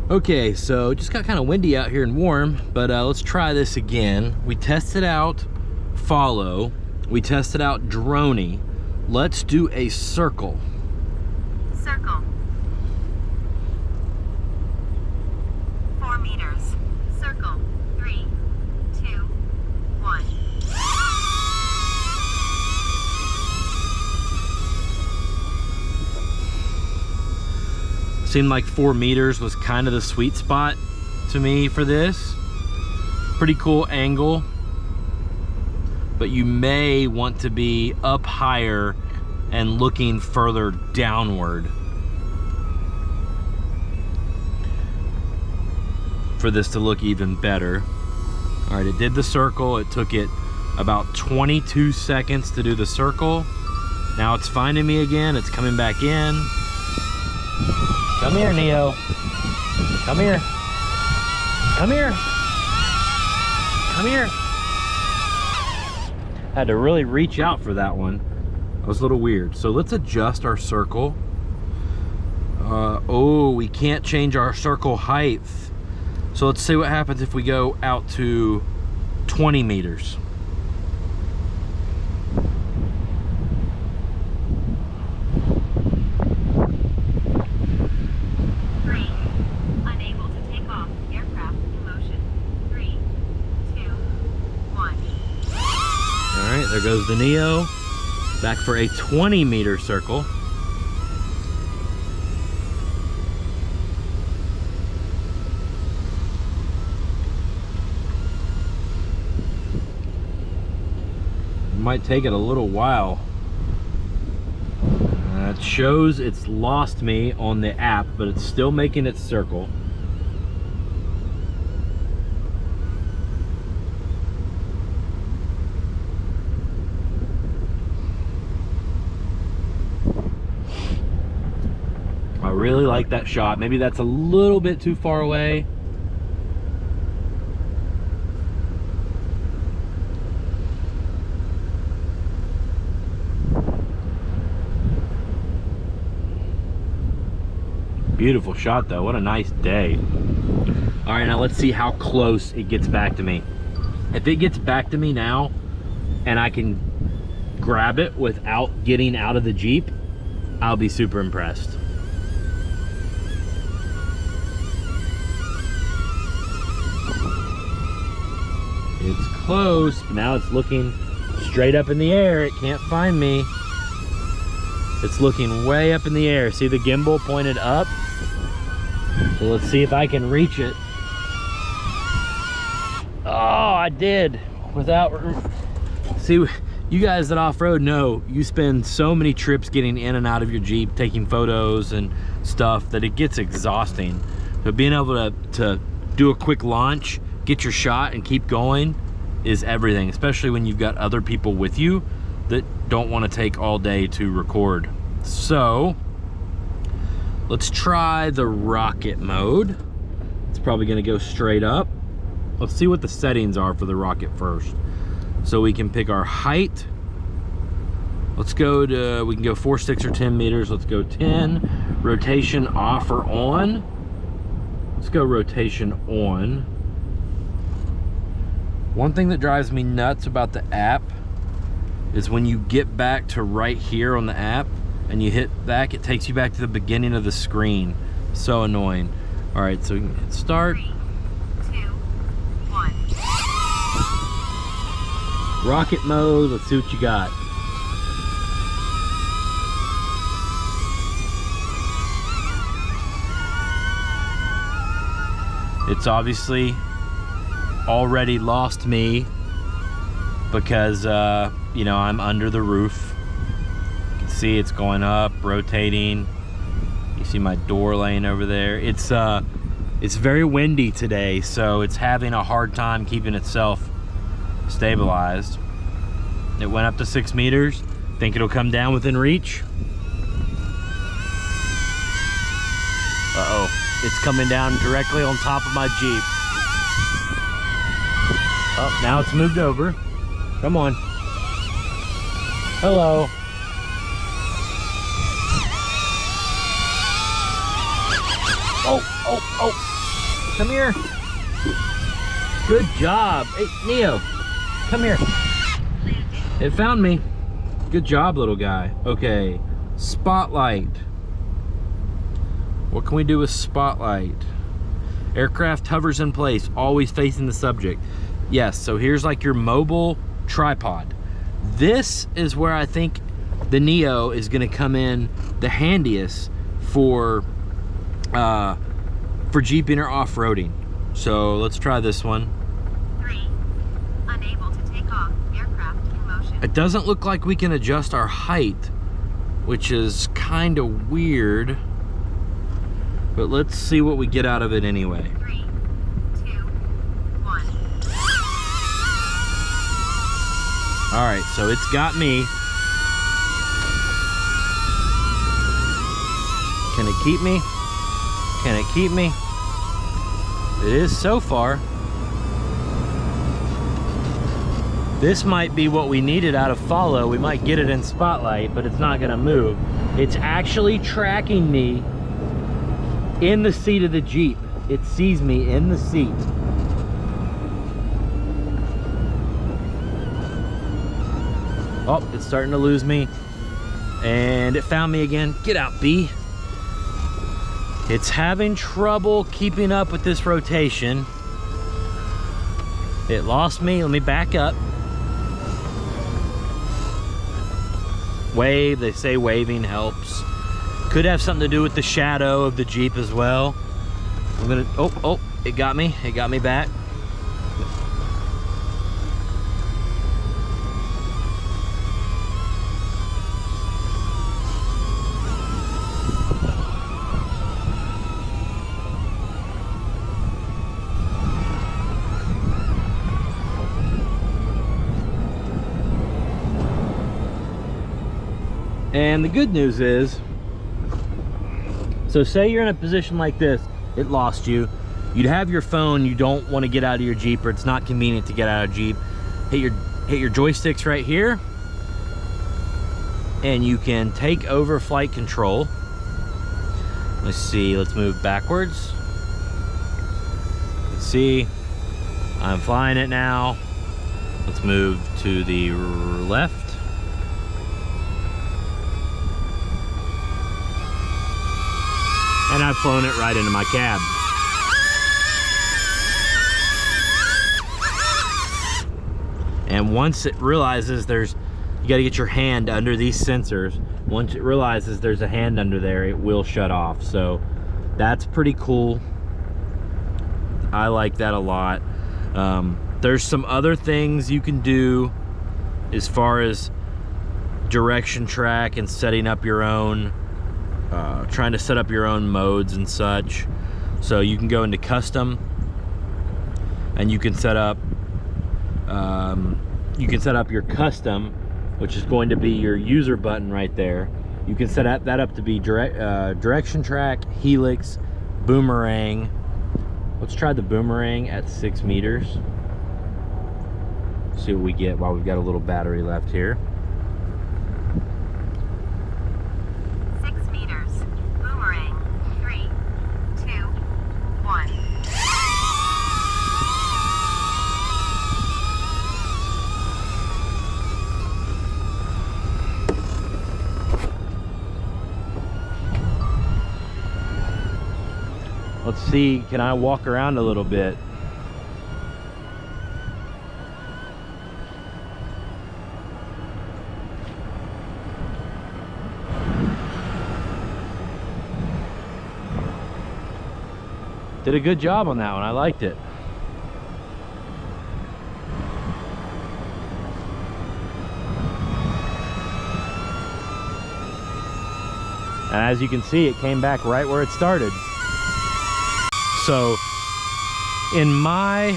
Okay, so it just got kind of windy out here and warm, but let's try this again. We tested out follow, we tested out droney. Let's do a circle. Circle. 4 meters. Circle. 3, 2, 1. Seemed like 4 meters was kind of the sweet spot to me for this. Pretty cool angle, but you may want to be up higher and looking further downward for this to look even better. All right, it did the circle. It took it about 22 seconds to do the circle. Now it's finding me again. It's coming back in. Come here, Neo. Come here. Come here. Come here. Had to really reach out for that one. That was a little weird. So let's adjust our circle. Oh, we can't change our circle height. So let's see what happens if we go out to 20 meters. There goes the Neo, back for a 20-meter circle. Might take it a little while. It shows it's lost me on the app, but it's still making its circle. I really like that shot. Maybe that's a little bit too far away. Beautiful shot though. What a nice day. All right, now let's see how close it gets back to me. If it gets back to me now and I can grab it without getting out of the Jeep, I'll be super impressed. It's close, but now it's looking straight up in the air. It can't find me. It's looking way up in the air. See the gimbal pointed up? So let's see if I can reach it. Oh, I did. Without, see, you guys that off-road know you spend so many trips getting in and out of your Jeep, taking photos and stuff, that it gets exhausting. So being able to do a quick launch, get your shot and keep going is everything, especially when you've got other people with you that don't want to take all day to record. So let's try the rocket mode. It's probably going to go straight up. Let's see what the settings are for the rocket first. So we can pick our height. Let's go to, we can go 4, 6, or 10 meters. Let's go 10. Rotation off or on. Let's go rotation on. One thing that drives me nuts about the app is when you get back to right here on the app and you hit back, it takes you back to the beginning of the screen. So annoying. All right, so we can hit start. 3, 2, 1. Rocket mode, let's see what you got. It's obviously already lost me because you know, I'm under the roof. You can see it's going up, rotating. You see my door laying over there. It's very windy today, so it's having a hard time keeping itself stabilized. It went up to 6 meters. Think it'll come down within reach? Uh-oh, it's coming down directly on top of my Jeep. Oh, now it's moved over. Come on. Hello. Oh, oh, oh. come here. Good job. Hey, Neo, come here. It found me. Good job, little guy. Okay, spotlight. What can we do with spotlight? Aircraft hovers in place, always facing the subject. Yes, so here's like your mobile tripod. This is where I think the Neo is gonna come in the handiest for jeeping or off-roading. So let's try this one. 3. Unable to take off. Aircraft in motion. It doesn't look like we can adjust our height, which is kind of weird. But let's see what we get out of it anyway. 3, 2, 1. All right, so it's got me. Can it keep me? Can it keep me? It is so far. This might be what we needed out of follow. We might get it in spotlight, but it's not gonna move. It's actually tracking me in the seat of the Jeep. It sees me in the seat. Oh, it's starting to lose me. And it found me again. Get out, B. It's having trouble keeping up with this rotation. It lost me. Let me back up. Wave, they say waving helps. Could have something to do with the shadow of the Jeep as well. I'm gonna, oh, it got me back. And the good news is, so say you're in a position like this, it lost you. You'd have your phone, you don't want to get out of your Jeep, or it's not convenient to get out of Jeep. Hit your joysticks right here, and you can take over flight control. Let's see, let's move backwards. Let's see, I'm flying it now. Let's move to the left. And I've flown it right into my cab. And once it realizes you gotta get your hand under these sensors. Once it realizes there's a hand under there, it will shut off. So that's pretty cool. I like that a lot. There's some other things you can do as far as direction track and setting up your own, trying to set up your own modes and such. So you can go into custom and you can set up your custom, which is going to be your user button right there. You can set that up to be direction track, helix, boomerang. Let's try the boomerang at 6 meters. See what we get while we've got a little battery left here. 6 meters. Boomerang. 3, 2, 1. Let's see, can I walk around a little bit? Did a good job on that one, I liked it. And as you can see, it came back right where it started. So in my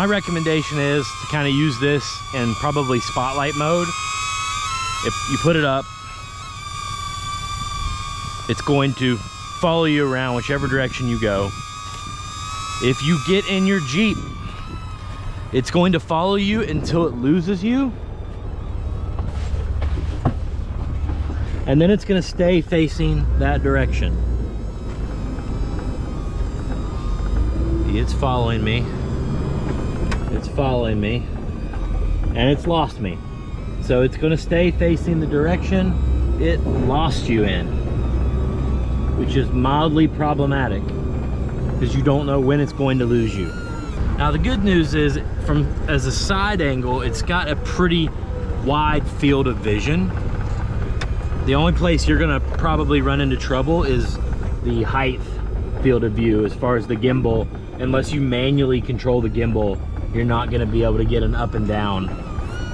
recommendation is to kind of use this in probably spotlight mode. If you put it up, it's going to follow you around whichever direction you go. If you get in your Jeep, it's going to follow you until it loses you, and then it's going to stay facing that direction. see, it's following me. It's following me. And it's lost me. So it's gonna stay facing the direction it lost you in, which is mildly problematic because you don't know when it's going to lose you. Now the good news is, as a side angle, it's got a pretty wide field of vision. The only place you're gonna probably run into trouble is the height field of view as far as the gimbal. Unless you manually control the gimbal, you're not gonna be able to get an up and down.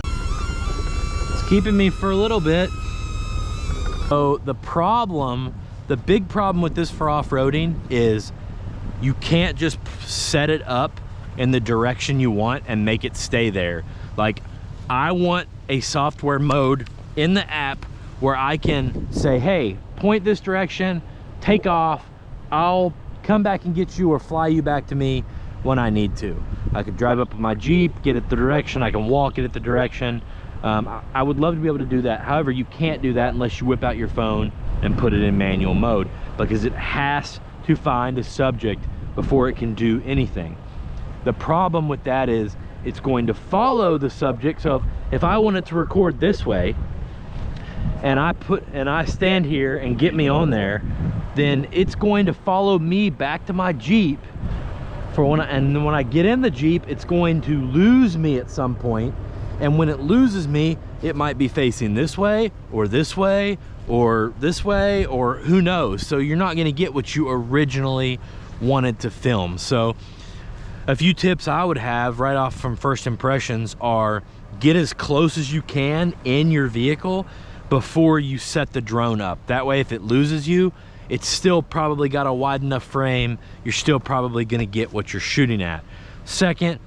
It's keeping me for a little bit. So the big problem with this for off-roading is you can't just set it up in the direction you want and make it stay there. Like, I want a software mode in the app where I can say, hey, point this direction, take off, I'll come back and get you or fly you back to me when I need to. I could drive up with my Jeep, get it the direction, I can walk it at the direction. I would love to be able to do that. However, you can't do that unless you whip out your phone and put it in manual mode, because it has to find a subject before it can do anything. The problem with that is it's going to follow the subject. So if I want it to record this way and I stand here and get me on there, then it's going to follow me back to my Jeep and when I get in the Jeep, it's going to lose me at some point. And when it loses me, it might be facing this way or this way or this way, or who knows. So you're not gonna get what you originally wanted to film. So a few tips I would have right off from first impressions are: get as close as you can in your vehicle before you set the drone up. That way, if it loses you, it's still probably got a wide enough frame, you're still probably gonna get what you're shooting at. Second,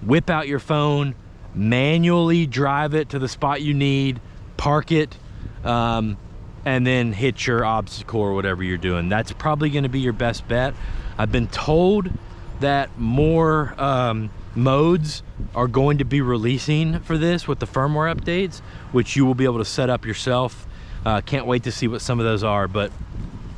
whip out your phone, manually drive it to the spot you need, park it, and then hit your obstacle or whatever you're doing. That's probably gonna be your best bet. I've been told that more modes are going to be releasing for this with the firmware updates, which you will be able to set up yourself. Can't wait to see what some of those are, but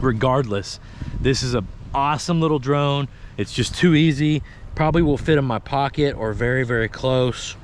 regardless, this is an awesome little drone. It's just too easy. Probably will fit in my pocket or very, very close.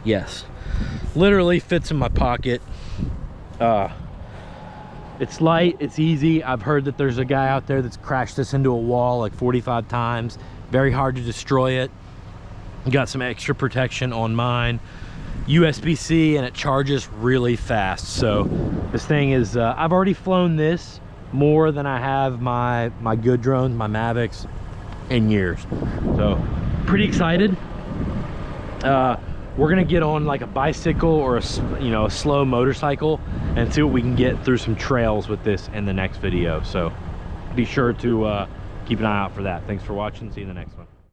Yes, literally fits in my pocket. It's light, it's easy. I've heard that there's a guy out there that's crashed this into a wall like 45 times. Very hard to destroy it. Got some extra protection on mine. USB-C, and it charges really fast. So this thing is, I've already flown this more than I have my good drones, my Mavics, in years. So pretty excited. We're gonna get on like a bicycle or a slow motorcycle and see what we can get through some trails with this in the next video. So be sure to keep an eye out for that. Thanks for watching. See you in the next one.